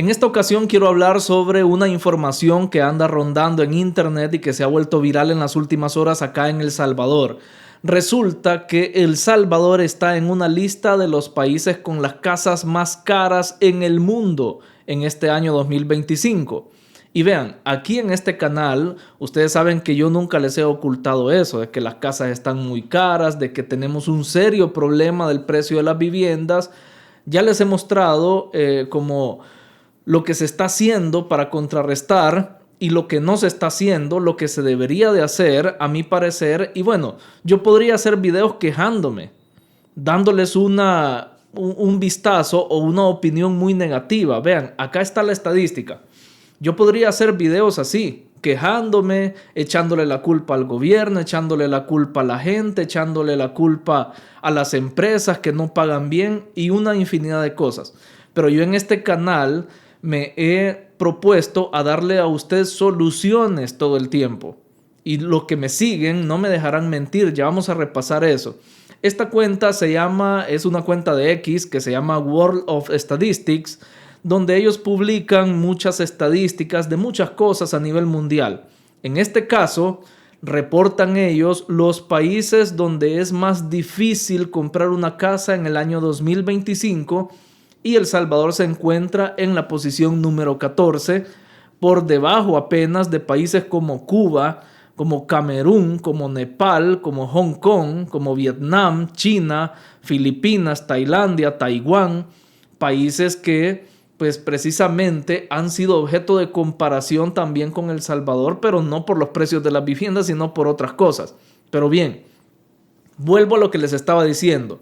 En esta ocasión quiero hablar sobre una información que anda rondando en internet y que se ha vuelto viral en las últimas horas acá en El Salvador. Resulta que El Salvador está en una lista de los países con las casas más caras en el mundo en este año 2025. Y vean, aquí en este canal, ustedes saben que yo nunca les he ocultado eso, de que las casas están muy caras, de que tenemos un serio problema del precio de las viviendas. Ya les he mostrado como lo que se está haciendo para contrarrestar y lo que no se está haciendo, lo que se debería de hacer, a mi parecer. Y bueno, yo podría hacer videos quejándome, dándoles un vistazo o una opinión muy negativa. Vean, acá está la estadística. Yo podría hacer videos así, quejándome, echándole la culpa al gobierno, echándole la culpa a la gente, echándole la culpa a las empresas que no pagan bien y una infinidad de cosas. Pero yo en este canal me he propuesto a darle a ustedes soluciones todo el tiempo. Y los que me siguen no me dejarán mentir, ya vamos a repasar eso. Esta cuenta es una cuenta de X que se llama World of Statistics, donde ellos publican muchas estadísticas de muchas cosas a nivel mundial. En este caso, reportan ellos los países donde es más difícil comprar una casa en el año 2025 y El Salvador se encuentra en la posición número 14, por debajo apenas de países como Cuba, como Camerún, como Nepal, como Hong Kong, como Vietnam, China, Filipinas, Tailandia, Taiwán, países que pues precisamente han sido objeto de comparación también con El Salvador, pero no por los precios de las viviendas, sino por otras cosas. Pero bien, vuelvo a lo que les estaba diciendo.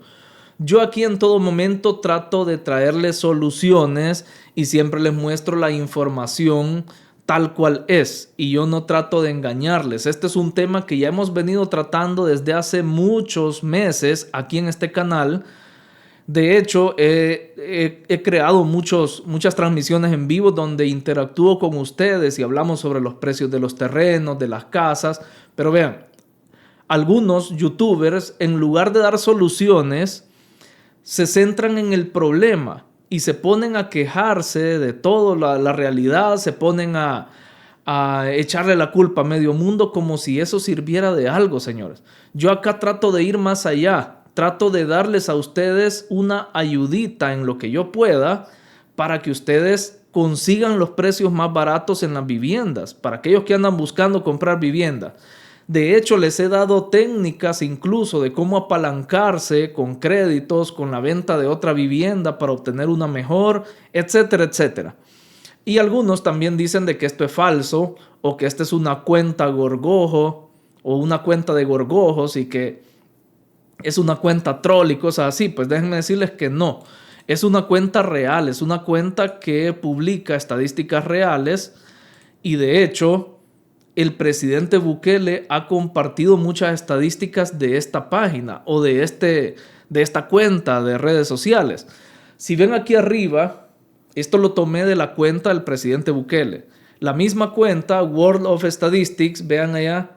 Yo aquí en todo momento trato de traerles soluciones y siempre les muestro la información tal cual es y yo no trato de engañarles. Este es un tema que ya hemos venido tratando desde hace muchos meses aquí en este canal. De hecho, he creado muchas transmisiones en vivo donde interactúo con ustedes y hablamos sobre los precios de los terrenos, de las casas. Pero vean, algunos youtubers en lugar de dar soluciones se centran en el problema y se ponen a quejarse de todo, la realidad, se ponen a echarle la culpa a medio mundo como si eso sirviera de algo, señores. Yo acá trato de ir más allá, trato de darles a ustedes una ayudita en lo que yo pueda para que ustedes consigan los precios más baratos en las viviendas, para aquellos que andan buscando comprar vivienda. De hecho, les he dado técnicas incluso de cómo apalancarse con créditos, con la venta de otra vivienda para obtener una mejor, etcétera, etcétera. Y algunos también dicen de que esto es falso o que esta es una cuenta gorgojo o una cuenta de gorgojos y que es una cuenta troll y cosas así. Pues déjenme decirles que no. Es una cuenta real, es una cuenta que publica estadísticas reales y de hecho el presidente Bukele ha compartido muchas estadísticas de esta página o de esta cuenta de redes sociales. Si ven aquí arriba, esto lo tomé de la cuenta del presidente Bukele. La misma cuenta, World of Statistics, vean allá,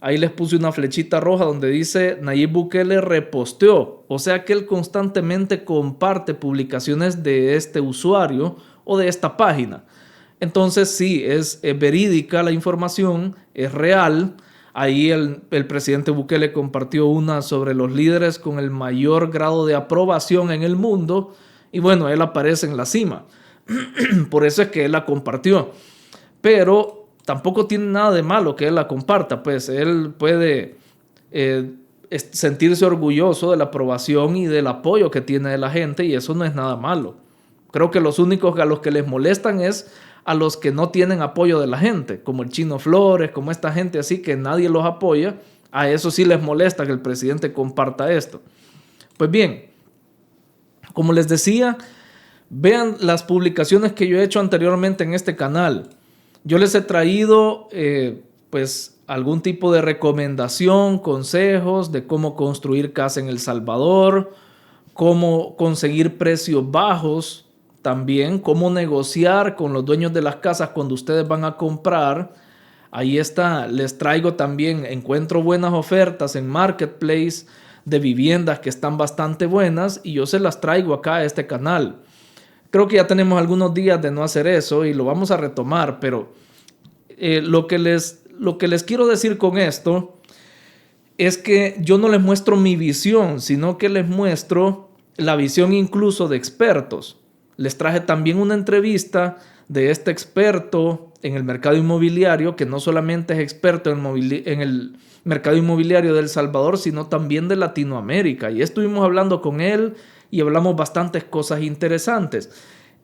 ahí les puse una flechita roja donde dice Nayib Bukele reposteó. O sea que él constantemente comparte publicaciones de este usuario o de esta página. Entonces sí, es verídica la información, es real. Ahí el presidente Bukele compartió una sobre los líderes con el mayor grado de aprobación en el mundo y bueno, él aparece en la cima. Por eso es que él la compartió. Pero tampoco tiene nada de malo que él la comparta, pues él puede sentirse orgulloso de la aprobación y del apoyo que tiene de la gente y eso no es nada malo. Creo que los únicos a los que les molestan es a los que no tienen apoyo de la gente, como el Chino Flores, como esta gente así que nadie los apoya. A eso sí les molesta que el presidente comparta esto. Pues bien, como les decía, vean las publicaciones que yo he hecho anteriormente en este canal. Yo les he traído pues algún tipo de recomendación, consejos de cómo construir casa en El Salvador, cómo conseguir precios bajos, también cómo negociar con los dueños de las casas cuando ustedes van a comprar. Ahí está, les traigo también, encuentro buenas ofertas en Marketplace de viviendas que están bastante buenas y yo se las traigo acá a este canal. Creo que ya tenemos algunos días de no hacer eso y lo vamos a retomar, pero lo que les quiero decir con esto es que yo no les muestro mi visión, sino que les muestro la visión incluso de expertos. Les traje también una entrevista de este experto en el mercado inmobiliario, que no solamente es experto en el mercado inmobiliario de El Salvador, sino también de Latinoamérica. Y estuvimos hablando con él y hablamos bastantes cosas interesantes.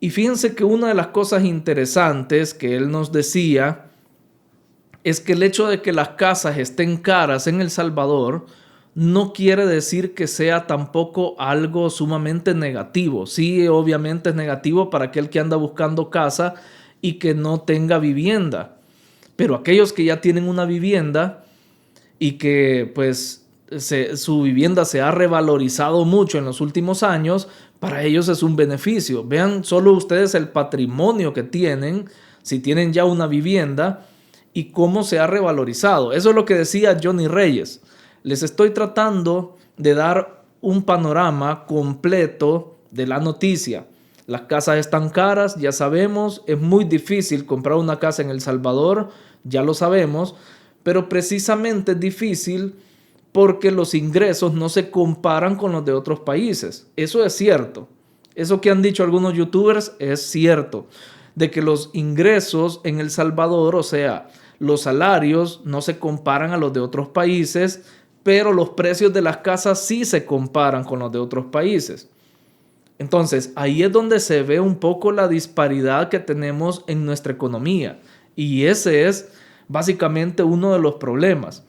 Y fíjense que una de las cosas interesantes que él nos decía es que el hecho de que las casas estén caras en El Salvador no quiere decir que sea tampoco algo sumamente negativo. Sí, obviamente es negativo para aquel que anda buscando casa y que no tenga vivienda. Pero aquellos que ya tienen una vivienda y que pues su vivienda se ha revalorizado mucho en los últimos años, para ellos es un beneficio. Vean solo ustedes el patrimonio que tienen, si tienen ya una vivienda, y cómo se ha revalorizado. Eso es lo que decía Johnny Reyes. Les estoy tratando de dar un panorama completo de la noticia. Las casas están caras, ya sabemos. Es muy difícil comprar una casa en El Salvador, ya lo sabemos. Pero precisamente es difícil porque los ingresos no se comparan con los de otros países. Eso es cierto. Eso que han dicho algunos youtubers es cierto. De que los ingresos en El Salvador, o sea, los salarios no se comparan a los de otros países, pero los precios de las casas sí se comparan con los de otros países. Entonces, ahí es donde se ve un poco la disparidad que tenemos en nuestra economía. Y ese es básicamente uno de los problemas.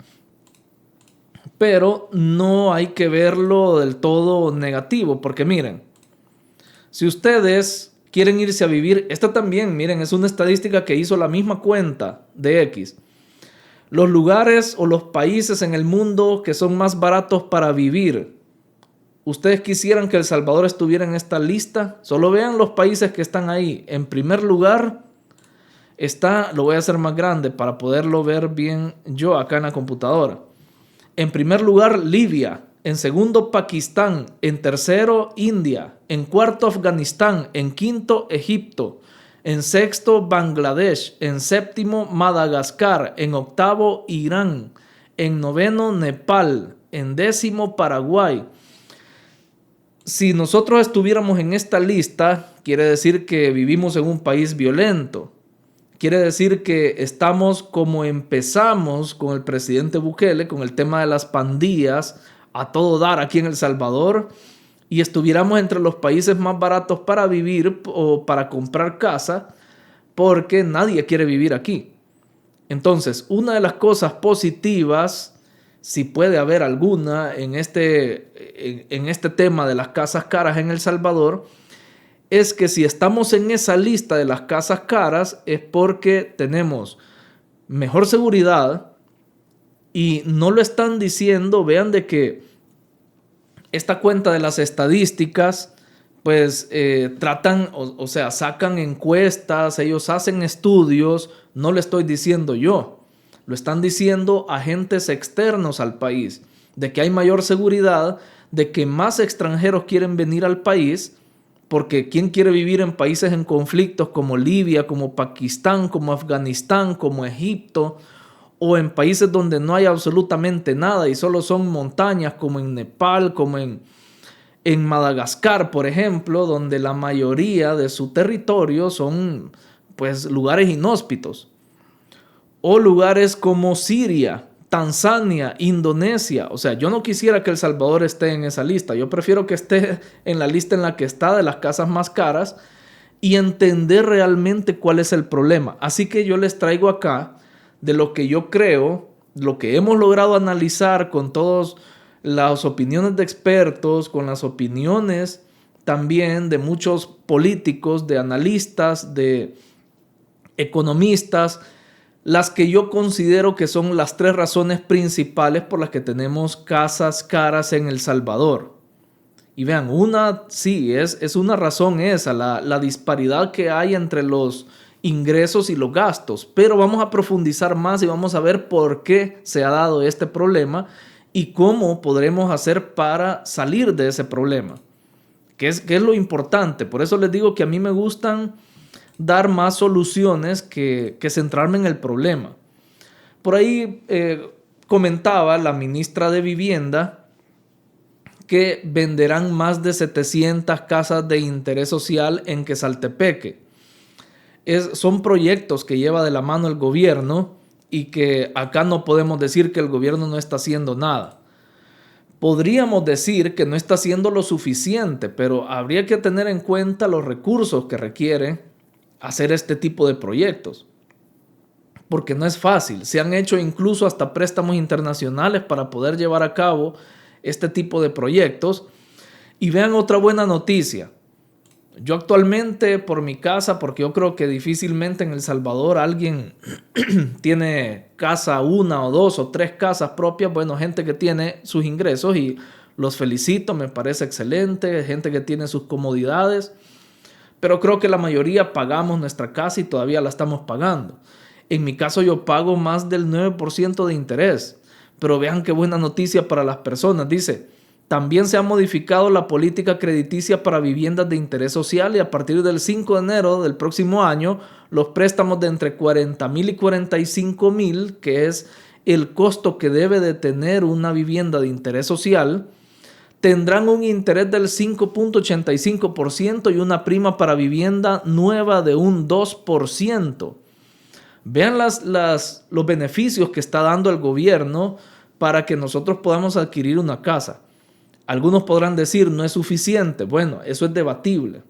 Pero no hay que verlo del todo negativo, porque miren, si ustedes quieren irse a vivir, esta también, miren, es una estadística que hizo la misma cuenta de X. Los lugares o los países en el mundo que son más baratos para vivir. ¿Ustedes quisieran que El Salvador estuviera en esta lista? Solo vean los países que están ahí. En primer lugar está, lo voy a hacer más grande para poderlo ver bien yo acá en la computadora. En primer lugar, Libia. En segundo, Pakistán. En tercero, India. En cuarto, Afganistán. En quinto, Egipto. En sexto, Bangladesh. En séptimo, Madagascar. En octavo, Irán. En noveno, Nepal. En décimo, Paraguay. Si nosotros estuviéramos en esta lista, quiere decir que vivimos en un país violento. Quiere decir que estamos como empezamos con el presidente Bukele, con el tema de las pandillas, a todo dar aquí en El Salvador, y estuviéramos entre los países más baratos para vivir o para comprar casa, porque nadie quiere vivir aquí. Entonces, una de las cosas positivas, si puede haber alguna en este tema de las casas caras en El Salvador, es que si estamos en esa lista de las casas caras es porque tenemos mejor seguridad y no lo están diciendo. Vean de que esta cuenta de las estadísticas pues tratan, o sea, sacan encuestas, ellos hacen estudios, no lo estoy diciendo yo, lo están diciendo agentes externos al país, de que hay mayor seguridad, de que más extranjeros quieren venir al país. Porque ¿quién quiere vivir en países en conflictos como Libia, como Pakistán, como Afganistán, como Egipto, o en países donde no hay absolutamente nada y solo son montañas, como en Nepal, como en Madagascar, por ejemplo, donde la mayoría de su territorio son pues lugares inhóspitos? O lugares como Siria, Tanzania, Indonesia. O sea, yo no quisiera que El Salvador esté en esa lista. Yo prefiero que esté en la lista en la que está de las casas más caras y entender realmente cuál es el problema. Así que yo les traigo acá de lo que yo creo, lo que hemos logrado analizar con todas las opiniones de expertos, con las opiniones también de muchos políticos, de analistas, de economistas, las que yo considero que son las 3 razones principales por las que tenemos casas caras en El Salvador. Y vean, una sí, es una razón esa, la disparidad que hay entre los ingresos y los gastos. Pero vamos a profundizar más y vamos a ver por qué se ha dado este problema y cómo podremos hacer para salir de ese problema. que es lo importante. Por eso les digo que a mí me gustan dar más soluciones que centrarme en el problema. Por ahí comentaba la ministra de Vivienda que venderán más de 700 casas de interés social en Quesaltepeque. Son proyectos que lleva de la mano el gobierno y que acá no podemos decir que el gobierno no está haciendo nada. Podríamos decir que no está haciendo lo suficiente, pero habría que tener en cuenta los recursos que requiere hacer este tipo de proyectos. Porque no es fácil. Se han hecho incluso hasta préstamos internacionales para poder llevar a cabo este tipo de proyectos. Y vean otra buena noticia. Yo actualmente por mi casa, porque yo creo que difícilmente en El Salvador alguien tiene casa, una o dos o tres casas propias. Bueno, gente que tiene sus ingresos y los felicito, me parece excelente. Gente que tiene sus comodidades. Pero creo que la mayoría pagamos nuestra casa y todavía la estamos pagando. En mi caso yo pago más del 9% de interés. Pero vean qué buena noticia para las personas. Dice, también se ha modificado la política crediticia para viviendas de interés social y a partir del 5 de enero del próximo año, los préstamos de entre 40,000 y 45,000, que es el costo que debe de tener una vivienda de interés social, tendrán un interés del 5.85% y una prima para vivienda nueva de un 2%. Vean los beneficios que está dando el gobierno para que nosotros podamos adquirir una casa. Algunos podrán decir, no es suficiente. Bueno, eso es debatible,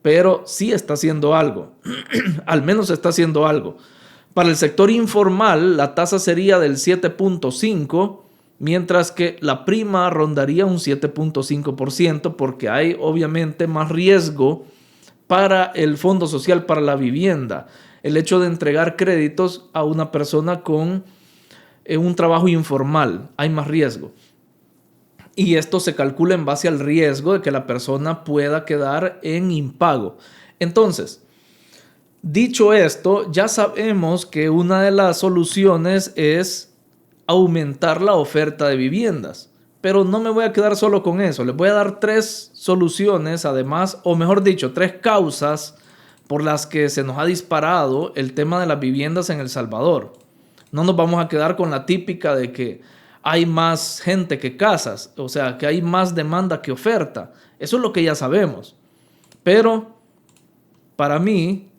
pero sí está haciendo algo. Al menos está haciendo algo. Para el sector informal, la tasa sería del 7.5%, mientras que la prima rondaría un 7.5% porque hay obviamente más riesgo para el Fondo Social para la Vivienda. El hecho de entregar créditos a una persona con un trabajo informal, hay más riesgo. Y esto se calcula en base al riesgo de que la persona pueda quedar en impago. Entonces, dicho esto, ya sabemos que una de las soluciones es aumentar la oferta de viviendas. Pero no me voy a quedar solo con eso. Les voy a dar 3 soluciones, además, o mejor dicho, 3 causas por las que se nos ha disparado el tema de las viviendas en El Salvador. No nos vamos a quedar con la típica de que hay más gente que casas, o sea, que hay más demanda que oferta. Eso es lo que ya sabemos. Pero para mí,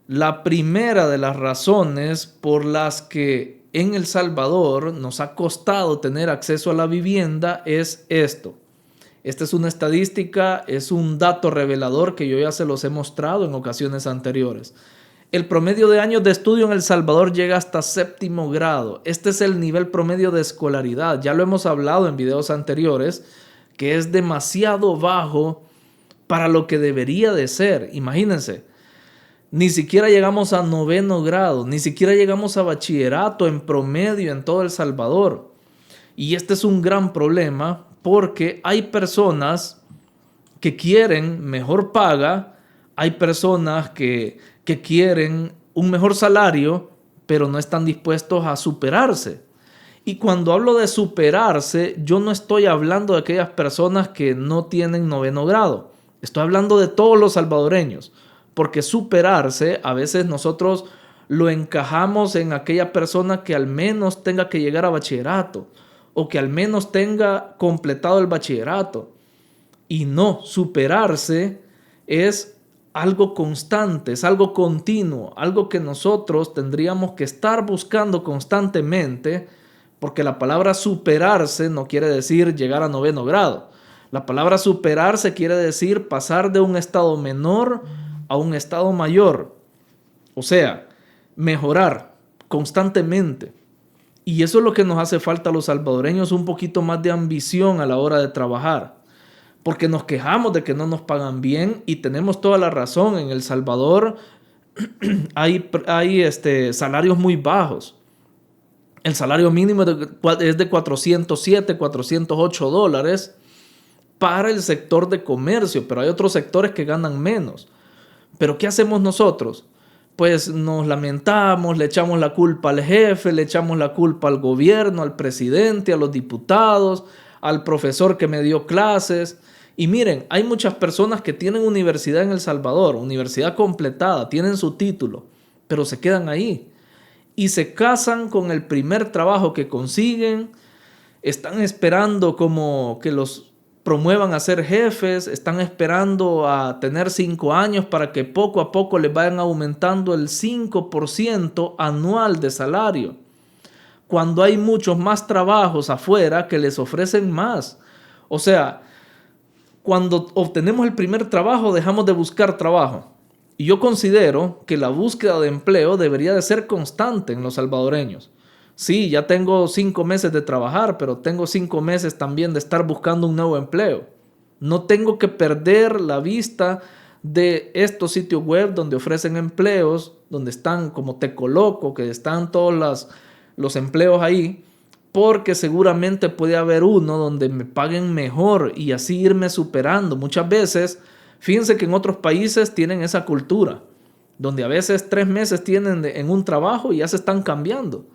la primera de las razones por las que en El Salvador nos ha costado tener acceso a la vivienda es esto. Esta es una estadística, es un dato revelador que yo ya se los he mostrado en ocasiones anteriores. El promedio de años de estudio en El Salvador llega hasta 7º grado. Este es el nivel promedio de escolaridad. Ya lo hemos hablado en videos anteriores, que es demasiado bajo para lo que debería de ser. Imagínense, ni siquiera llegamos a 9º grado, ni siquiera llegamos a bachillerato en promedio en todo El Salvador. Y este es un gran problema porque hay personas que quieren mejor paga, hay personas que quieren un mejor salario, pero no están dispuestos a superarse. Y cuando hablo de superarse, yo no estoy hablando de aquellas personas que no tienen 9º grado. Estoy hablando de todos los salvadoreños, porque superarse a veces nosotros lo encajamos en aquella persona que al menos tenga que llegar a bachillerato o que al menos tenga completado el bachillerato. Y no, superarse es algo constante, es algo continuo, algo que nosotros tendríamos que estar buscando constantemente, porque la palabra superarse no quiere decir llegar a 9º grado. La palabra superarse quiere decir pasar de un estado menor a un estado mayor. O sea, mejorar constantemente. Y eso es lo que nos hace falta a los salvadoreños, un poquito más de ambición a la hora de trabajar. Porque nos quejamos de que no nos pagan bien y tenemos toda la razón. En El Salvador hay salarios muy bajos. El salario mínimo es de 407, 408 dólares para el sector de comercio, pero hay otros sectores que ganan menos. ¿Pero qué hacemos nosotros? Pues nos lamentamos, le echamos la culpa al jefe, le echamos la culpa al gobierno, al presidente, a los diputados, al profesor que me dio clases. Y miren, hay muchas personas que tienen universidad en El Salvador, universidad completada, tienen su título, pero se quedan ahí y se casan con el primer trabajo que consiguen. Están esperando como que los promuevan a ser jefes, están esperando a tener 5 años para que poco a poco les vayan aumentando el 5% anual de salario, cuando hay muchos más trabajos afuera que les ofrecen más. O sea, cuando obtenemos el primer trabajo, dejamos de buscar trabajo. Y yo considero que la búsqueda de empleo debería de ser constante en los salvadoreños. Sí, ya tengo 5 meses de trabajar, pero tengo 5 meses también de estar buscando un nuevo empleo. No tengo que perder la vista de estos sitios web donde ofrecen empleos, donde están como Te Coloco, que están todos los empleos ahí, porque seguramente puede haber uno donde me paguen mejor y así irme superando. Muchas veces, fíjense que en otros países tienen esa cultura, donde a veces 3 meses tienen en un trabajo y ya se están cambiando.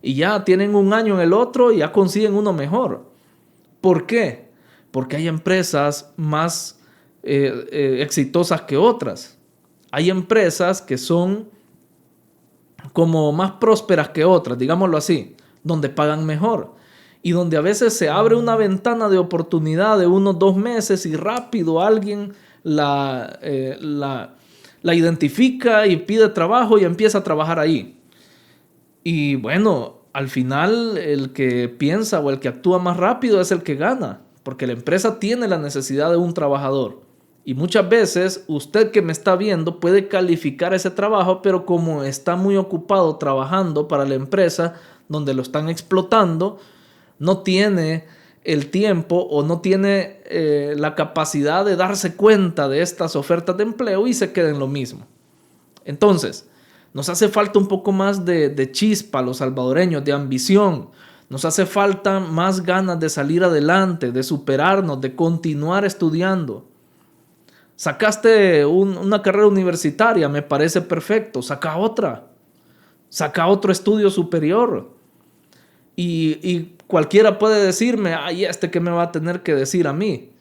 Y ya tienen un año en el otro y ya consiguen uno mejor. ¿Por qué? Porque hay empresas más exitosas que otras. Hay empresas que son como más prósperas que otras, digámoslo así, donde pagan mejor y donde a veces se abre una ventana de oportunidad de unos 2 meses y rápido alguien la identifica y pide trabajo y empieza a trabajar ahí. Y bueno, al final el que piensa o el que actúa más rápido es el que gana, porque la empresa tiene la necesidad de un trabajador. Y muchas veces usted que me está viendo puede calificar ese trabajo, pero como está muy ocupado trabajando para la empresa donde lo están explotando, no tiene el tiempo o no tiene la capacidad de darse cuenta de estas ofertas de empleo y se queda en lo mismo. Entonces, nos hace falta un poco más de chispa a los salvadoreños, de ambición. Nos hace falta más ganas de salir adelante, de superarnos, de continuar estudiando. Sacaste una carrera universitaria, me parece perfecto. Saca otra. Saca otro estudio superior. Y cualquiera puede decirme, ay, ¿qué me va a tener que decir a mí?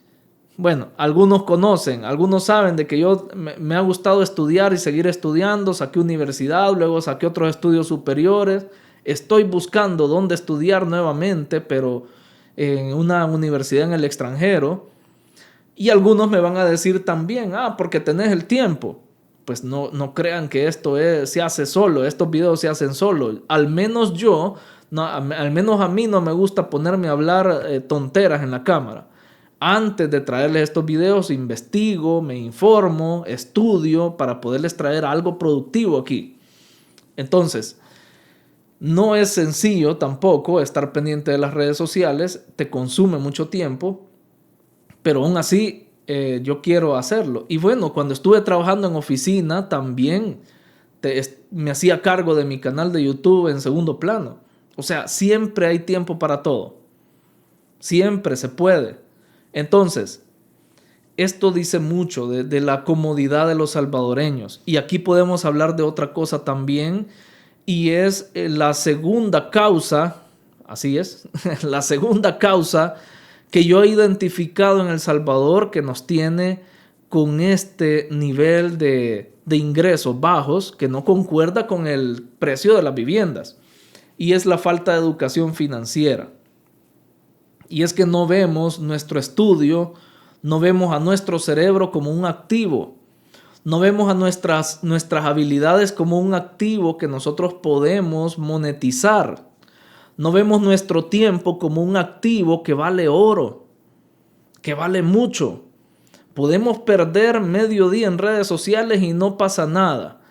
Bueno, algunos conocen, algunos saben de que yo me ha gustado estudiar y seguir estudiando. Saqué universidad, luego saqué otros estudios superiores. Estoy buscando dónde estudiar nuevamente, pero en una universidad en el extranjero. Y algunos me van a decir también, porque tenés el tiempo. Pues no crean que esto se hace solo, estos videos se hacen solo. Al menos yo, al menos a mí no me gusta ponerme a hablar tonteras en la cámara. Antes de traerles estos videos, investigo, me informo, estudio para poderles traer algo productivo aquí. Entonces, no es sencillo tampoco estar pendiente de las redes sociales, te consume mucho tiempo, pero aún así yo quiero hacerlo. Y bueno, cuando estuve trabajando en oficina también me hacía cargo de mi canal de YouTube en segundo plano. O sea, siempre hay tiempo para todo. Siempre se puede. Entonces, esto dice mucho de la comodidad de los salvadoreños. Y aquí podemos hablar de otra cosa también, y es la segunda causa, así es, la segunda causa que yo he identificado en El Salvador que nos tiene con este nivel de ingresos bajos que no concuerda con el precio de las viviendas, y es la falta de educación financiera. Y es que no vemos nuestro estudio, no vemos a nuestro cerebro como un activo, no vemos a nuestras habilidades como un activo que nosotros podemos monetizar. No vemos nuestro tiempo como un activo que vale oro, que vale mucho. Podemos perder medio día en redes sociales y no pasa nada.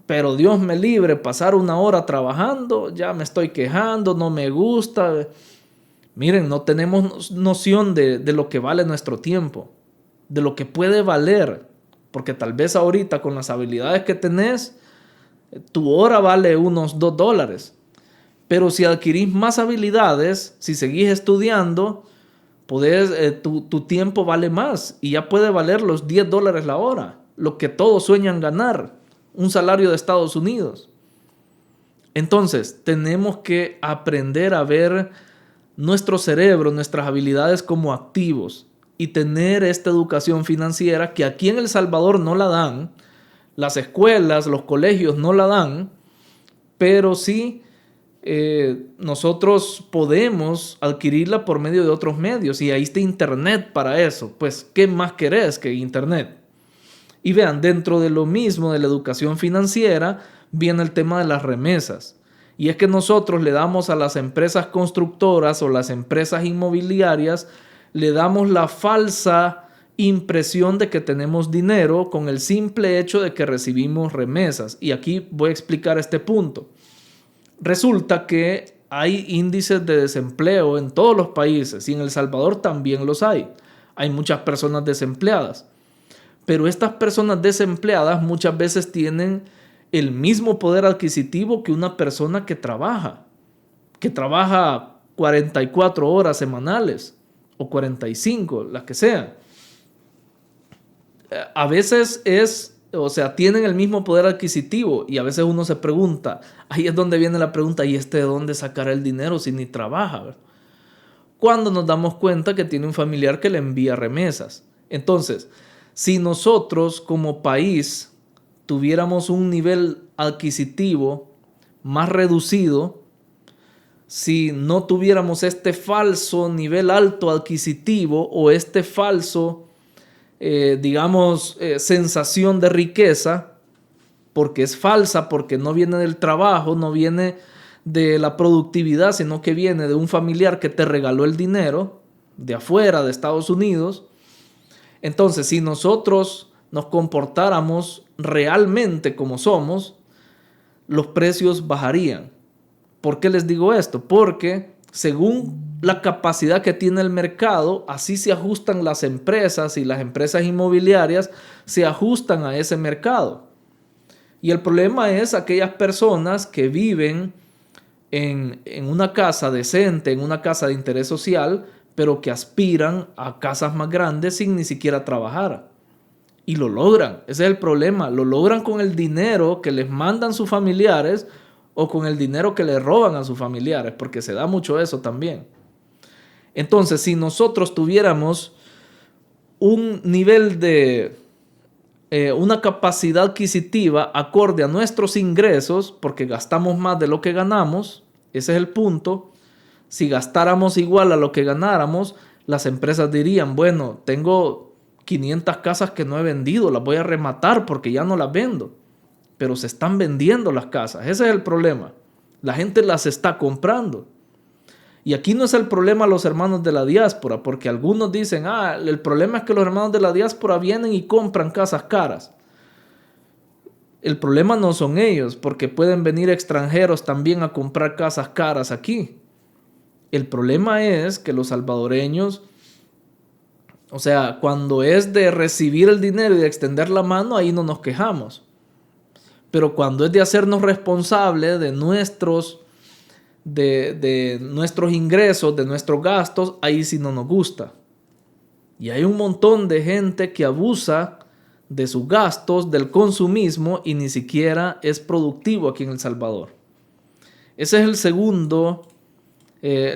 Pero Dios me libre, pasar 1 hora trabajando, ya me estoy quejando, no me gusta. Miren, no tenemos noción de lo que vale nuestro tiempo, de lo que puede valer, porque tal vez ahorita con las habilidades que tenés, tu hora vale unos $2, pero si adquirís más habilidades, si seguís estudiando, tu tiempo vale más y ya puede valer los $10 la hora, lo que todos sueñan ganar, un salario de Estados Unidos. Entonces, tenemos que aprender a ver nuestro cerebro, nuestras habilidades como activos y tener esta educación financiera que aquí en El Salvador no la dan, las escuelas, los colegios no la dan, pero sí nosotros podemos adquirirla por medio de otros medios y ahí está Internet para eso. Pues, ¿qué más querés que Internet? Y vean, dentro de lo mismo de la educación financiera viene el tema de las remesas. Y es que nosotros le damos a las empresas constructoras o las empresas inmobiliarias, le damos la falsa impresión de que tenemos dinero con el simple hecho de que recibimos remesas. Y aquí voy a explicar este punto. Resulta que hay índices de desempleo en todos los países y en El Salvador también los hay. Hay muchas personas desempleadas. Pero estas personas desempleadas muchas veces tienen el mismo poder adquisitivo que una persona que trabaja 44 horas semanales o 45, las que sean. A veces tienen el mismo poder adquisitivo y a veces uno se pregunta, ahí es donde viene la pregunta, ¿y de dónde sacará el dinero si ni trabaja? ¿Verdad? Cuando nos damos cuenta que tiene un familiar que le envía remesas. Entonces, si nosotros como país tuviéramos un nivel adquisitivo más reducido, si no tuviéramos este falso nivel alto adquisitivo o este falso, sensación de riqueza, porque es falsa, porque no viene del trabajo, no viene de la productividad, sino que viene de un familiar que te regaló el dinero de afuera, de Estados Unidos. Entonces, si nosotros nos comportáramos realmente como somos, los precios bajarían. ¿Por qué les digo esto? Porque según la capacidad que tiene el mercado, así se ajustan las empresas y las empresas inmobiliarias se ajustan a ese mercado. Y el problema es aquellas personas que viven en una casa decente, en una casa de interés social, pero que aspiran a casas más grandes sin ni siquiera trabajar. Y lo logran, ese es el problema, lo logran con el dinero que les mandan sus familiares o con el dinero que le roban a sus familiares, porque se da mucho eso también. Entonces, si nosotros tuviéramos un nivel de una capacidad adquisitiva acorde a nuestros ingresos, porque gastamos más de lo que ganamos, ese es el punto. Si gastáramos igual a lo que ganáramos, las empresas dirían, bueno, tengo 500 casas que no he vendido, las voy a rematar porque ya no las vendo. Pero se están vendiendo las casas, ese es el problema. La gente las está comprando. Y aquí no es el problema los hermanos de la diáspora, porque algunos dicen, el problema es que los hermanos de la diáspora vienen y compran casas caras. El problema no son ellos, porque pueden venir extranjeros también a comprar casas caras aquí. El problema es que los salvadoreños, cuando es de recibir el dinero y de extender la mano, ahí no nos quejamos. Pero cuando es de hacernos responsables de nuestros ingresos, de nuestros gastos, ahí sí no nos gusta. Y hay un montón de gente que abusa de sus gastos, del consumismo y ni siquiera es productivo aquí en El Salvador. Ese es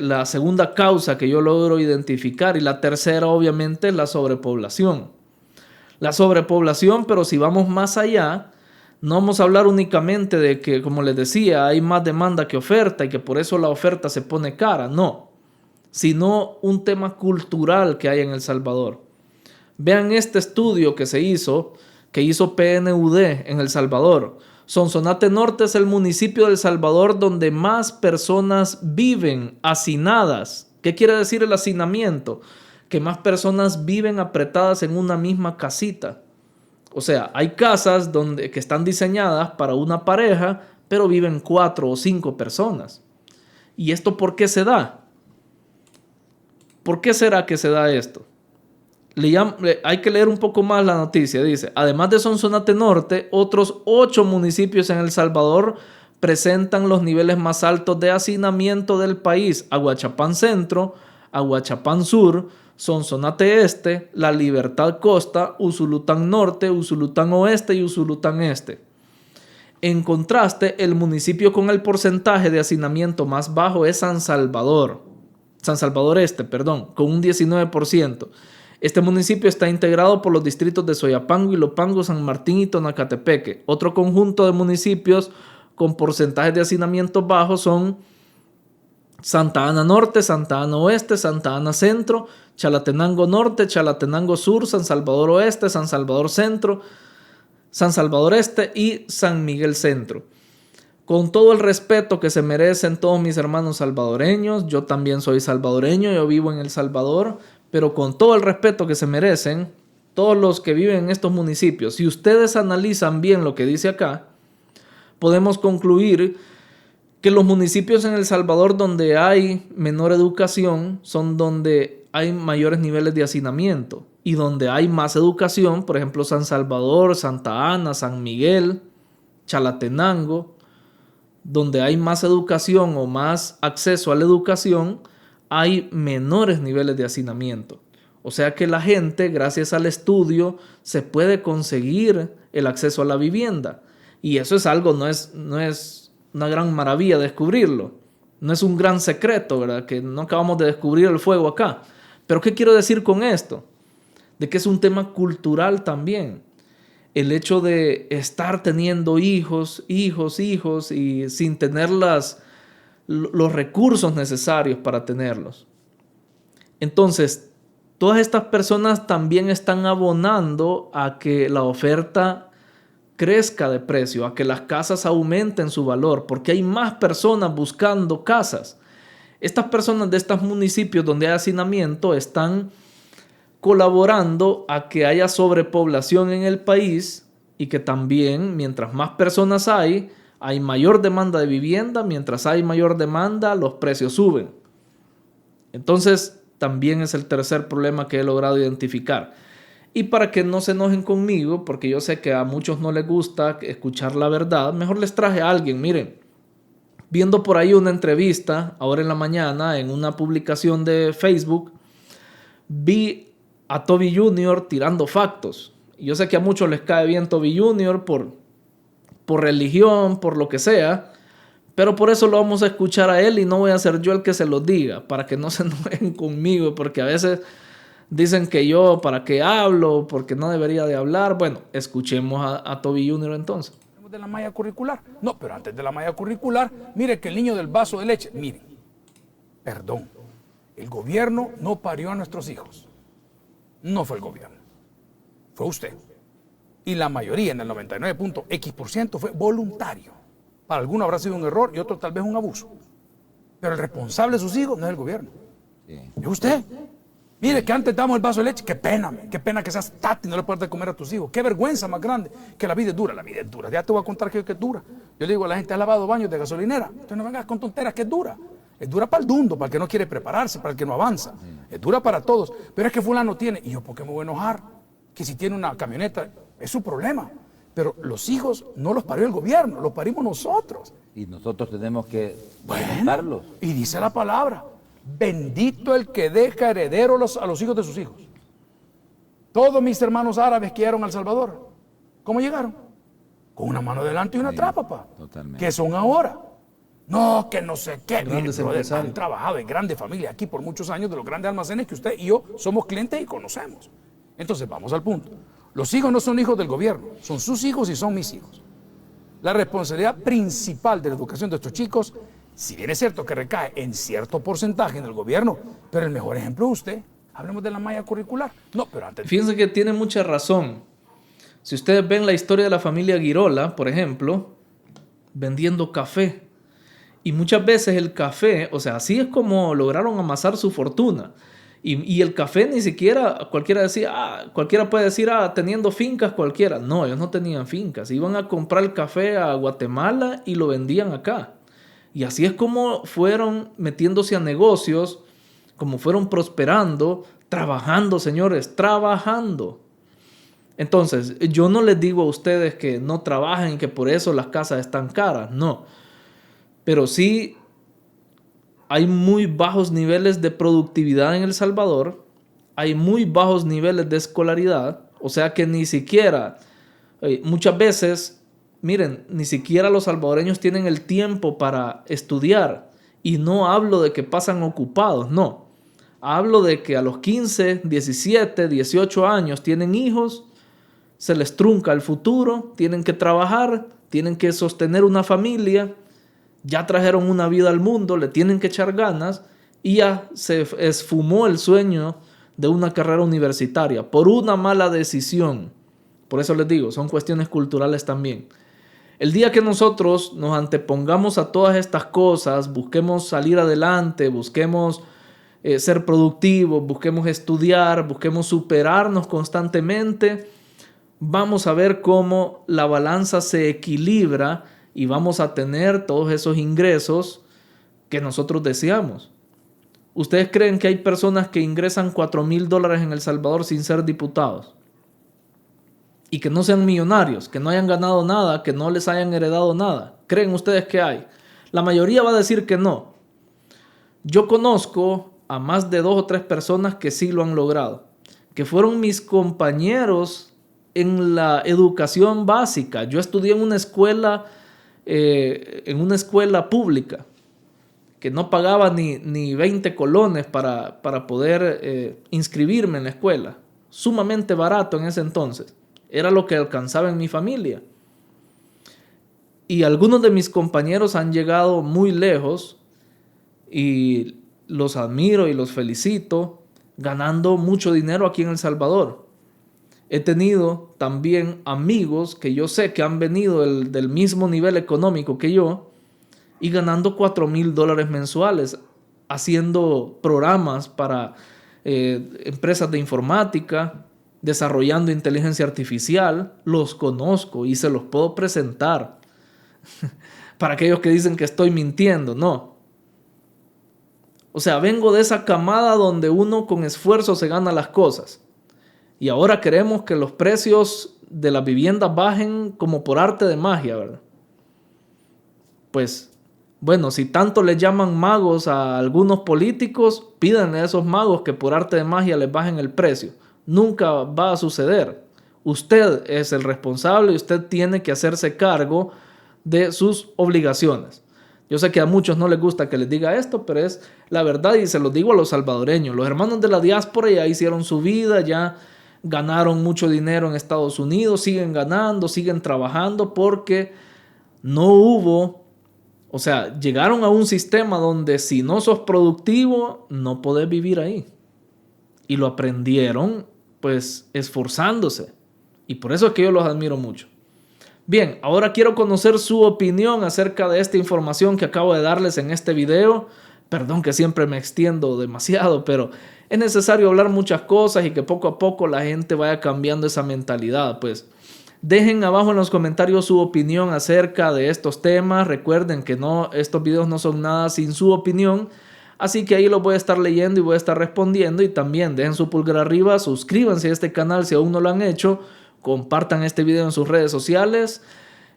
la segunda causa que yo logro identificar. Y la tercera, obviamente, es la sobrepoblación. La sobrepoblación, pero si vamos más allá, no vamos a hablar únicamente de que, como les decía, hay más demanda que oferta y que por eso la oferta se pone cara. No, sino un tema cultural que hay en El Salvador. Vean este estudio que hizo PNUD en El Salvador. Sonsonate Norte es el municipio de El Salvador donde más personas viven hacinadas. ¿Qué quiere decir el hacinamiento? Que más personas viven apretadas en una misma casita. O sea, hay casas que están diseñadas para una pareja, pero viven 4 o 5 personas. ¿Y esto por qué se da? ¿Por qué será que se da esto? Hay que leer un poco más la noticia. Dice, además de Sonsonate Norte, otros 8 municipios en El Salvador presentan los niveles más altos de hacinamiento del país. Aguachapán Centro, Aguachapán Sur, Sonsonate Este, La Libertad Costa, Usulután Norte, Usulután Oeste y Usulután Este. En contraste, el municipio con el porcentaje de hacinamiento más bajo es San Salvador Este, con un 19%. Este municipio está integrado por los distritos de Soyapango, Ilopango, San Martín y Tonacatepeque. Otro conjunto de municipios con porcentajes de hacinamiento bajos son Santa Ana Norte, Santa Ana Oeste, Santa Ana Centro, Chalatenango Norte, Chalatenango Sur, San Salvador Oeste, San Salvador Centro, San Salvador Este y San Miguel Centro. Con todo el respeto que se merecen todos mis hermanos salvadoreños, yo también soy salvadoreño, yo vivo en El Salvador, pero con todo el respeto que se merecen todos los que viven en estos municipios, si ustedes analizan bien lo que dice acá, podemos concluir que los municipios en El Salvador donde hay menor educación son donde hay mayores niveles de hacinamiento, y donde hay más educación, por ejemplo San Salvador, Santa Ana, San Miguel, Chalatenango, donde hay más educación o más acceso a la educación, hay menores niveles de hacinamiento. O sea que la gente, gracias al estudio, se puede conseguir el acceso a la vivienda. Y eso es algo, no es una gran maravilla descubrirlo. No es un gran secreto, ¿verdad? Que no acabamos de descubrir el fuego acá. Pero ¿qué quiero decir con esto? De que es un tema cultural también. El hecho de estar teniendo hijos y sin tener los recursos necesarios para tenerlos. Entonces, todas estas personas también están abonando a que la oferta crezca de precio, a que las casas aumenten su valor, porque hay más personas buscando casas. Estas personas de estos municipios donde hay hacinamiento están colaborando a que haya sobrepoblación en el país y que también, mientras más personas hay mayor demanda de vivienda, mientras hay mayor demanda, los precios suben. Entonces, también es el tercer problema que he logrado identificar. Y para que no se enojen conmigo, porque yo sé que a muchos no les gusta escuchar la verdad, mejor les traje a alguien. Miren, viendo por ahí una entrevista, ahora en la mañana, en una publicación de Facebook, vi a Toby Jr. tirando factos. Yo sé que a muchos les cae bien Toby Jr. por religión, por lo que sea, pero por eso lo vamos a escuchar a él y no voy a ser yo el que se los diga, para que no se enojen conmigo, porque a veces dicen que yo para qué hablo, porque no debería de hablar. Bueno, escuchemos a Toby Jr. entonces. De la malla curricular. No, pero antes de la malla curricular, mire que el niño del vaso de leche, mire, perdón, el gobierno no parió a nuestros hijos. No fue el gobierno, fue usted. Y la mayoría, en el 99.x%, fue voluntario. Para algunos habrá sido un error y otro tal vez un abuso. Pero el responsable de sus hijos no es el gobierno. Sí. Es usted. Mire que antes damos el vaso de leche, qué pena que seas tati y no le puedas dar de comer a tus hijos. Qué vergüenza más grande, que la vida es dura, Ya te voy a contar que es dura. Yo le digo a la gente, ¿has lavado baños de gasolinera? Entonces no vengas con tonteras, que es dura. Es dura para el dundo, para el que no quiere prepararse, para el que no avanza. Es dura para todos. Pero es que fulano tiene, y yo, ¿por qué me voy a enojar? Que si tiene una camioneta, es su problema. Pero los hijos no los parió el gobierno, los parimos nosotros. Y nosotros tenemos que alimentarlos. Y dice la palabra, bendito el que deja heredero a los hijos de sus hijos. Todos mis hermanos árabes que llegaron a El Salvador, ¿cómo llegaron? Con una mano delante y una atrás, papá. Totalmente. ¿Qué son ahora? No, que no sé qué. Miren, han trabajado en grandes familias aquí por muchos años, de los grandes almacenes que usted y yo somos clientes y conocemos. Entonces, vamos al punto. Los hijos no son hijos del gobierno, son sus hijos y son mis hijos. La responsabilidad principal de la educación de estos chicos, si bien es cierto que recae en cierto porcentaje en el gobierno, pero el mejor ejemplo es usted. Hablemos de la malla curricular. No, pero antes... Fíjense que tiene mucha razón. Si ustedes ven la historia de la familia Girola, por ejemplo, vendiendo café. Y muchas veces el café, o sea, así es como lograron amasar su fortuna. Y el café ni siquiera, cualquiera puede decir, teniendo fincas cualquiera. No, ellos no tenían fincas. Iban a comprar el café a Guatemala y lo vendían acá. Y así es como fueron metiéndose a negocios, como fueron prosperando, trabajando, señores, trabajando. Entonces, yo no les digo a ustedes que no trabajen y que por eso las casas están caras, no. Pero sí hay muy bajos niveles de productividad en El Salvador, hay muy bajos niveles de escolaridad, o sea que ni siquiera, muchas veces, miren, ni siquiera los salvadoreños tienen el tiempo para estudiar. Y no hablo de que pasan ocupados, no. Hablo de que a los 15, 17, 18 años tienen hijos, se les trunca el futuro, tienen que trabajar, tienen que sostener una familia, ya trajeron una vida al mundo, le tienen que echar ganas y ya se esfumó el sueño de una carrera universitaria por una mala decisión. Por eso les digo, son cuestiones culturales también. El día que nosotros nos antepongamos a todas estas cosas, busquemos salir adelante, busquemos ser productivos, busquemos estudiar, busquemos superarnos constantemente, vamos a ver cómo la balanza se equilibra y vamos a tener todos esos ingresos que nosotros deseamos. ¿Ustedes creen que hay personas que ingresan $4,000 en El Salvador sin ser diputados? Y que no sean millonarios, que no hayan ganado nada, que no les hayan heredado nada. ¿Creen ustedes que hay? La mayoría va a decir que no. Yo conozco a más de 2 o 3 personas que sí lo han logrado, que fueron mis compañeros en la educación básica. Yo estudié en una escuela pública que no pagaba ni 20 colones para poder inscribirme en la escuela. Sumamente barato en ese entonces. Era lo que alcanzaba en mi familia. Y algunos de mis compañeros han llegado muy lejos y los admiro y los felicito ganando mucho dinero aquí en El Salvador. He tenido también amigos que yo sé que han venido del mismo nivel económico que yo y ganando $4,000 mensuales haciendo programas para empresas de informática, desarrollando inteligencia artificial. Los conozco y se los puedo presentar. Para aquellos que dicen que estoy mintiendo, no. O sea, vengo de esa camada donde uno con esfuerzo se gana las cosas. Y ahora queremos que los precios de las viviendas bajen como por arte de magia, ¿verdad? Pues, bueno, si tanto le llaman magos a algunos políticos, pídanle a esos magos que por arte de magia les bajen el precio. Nunca va a suceder. Usted es el responsable y usted tiene que hacerse cargo de sus obligaciones. Yo sé que a muchos no les gusta que les diga esto, pero es la verdad y se lo digo a los salvadoreños. Los hermanos de la diáspora ya hicieron su vida, ya ganaron mucho dinero en Estados Unidos, siguen ganando, siguen trabajando porque no hubo, o sea, llegaron a un sistema donde si no sos productivo, no podés vivir ahí. Y lo aprendieron pues esforzándose. Y por eso es que yo los admiro mucho. Bien, ahora quiero conocer su opinión acerca de esta información que acabo de darles en este video. Perdón que siempre me extiendo demasiado, pero es necesario hablar muchas cosas y que poco a poco la gente vaya cambiando esa mentalidad. Pues dejen abajo en los comentarios su opinión acerca de estos temas. Recuerden que estos videos no son nada sin su opinión. Así que ahí los voy a estar leyendo y voy a estar respondiendo. Y también dejen su pulgar arriba, suscríbanse a este canal si aún no lo han hecho. Compartan este video en sus redes sociales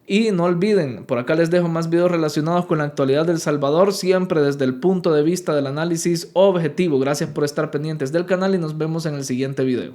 y no olviden, por acá les dejo más videos relacionados con la actualidad de El Salvador, siempre desde el punto de vista del análisis objetivo. Gracias por estar pendientes del canal y nos vemos en el siguiente video.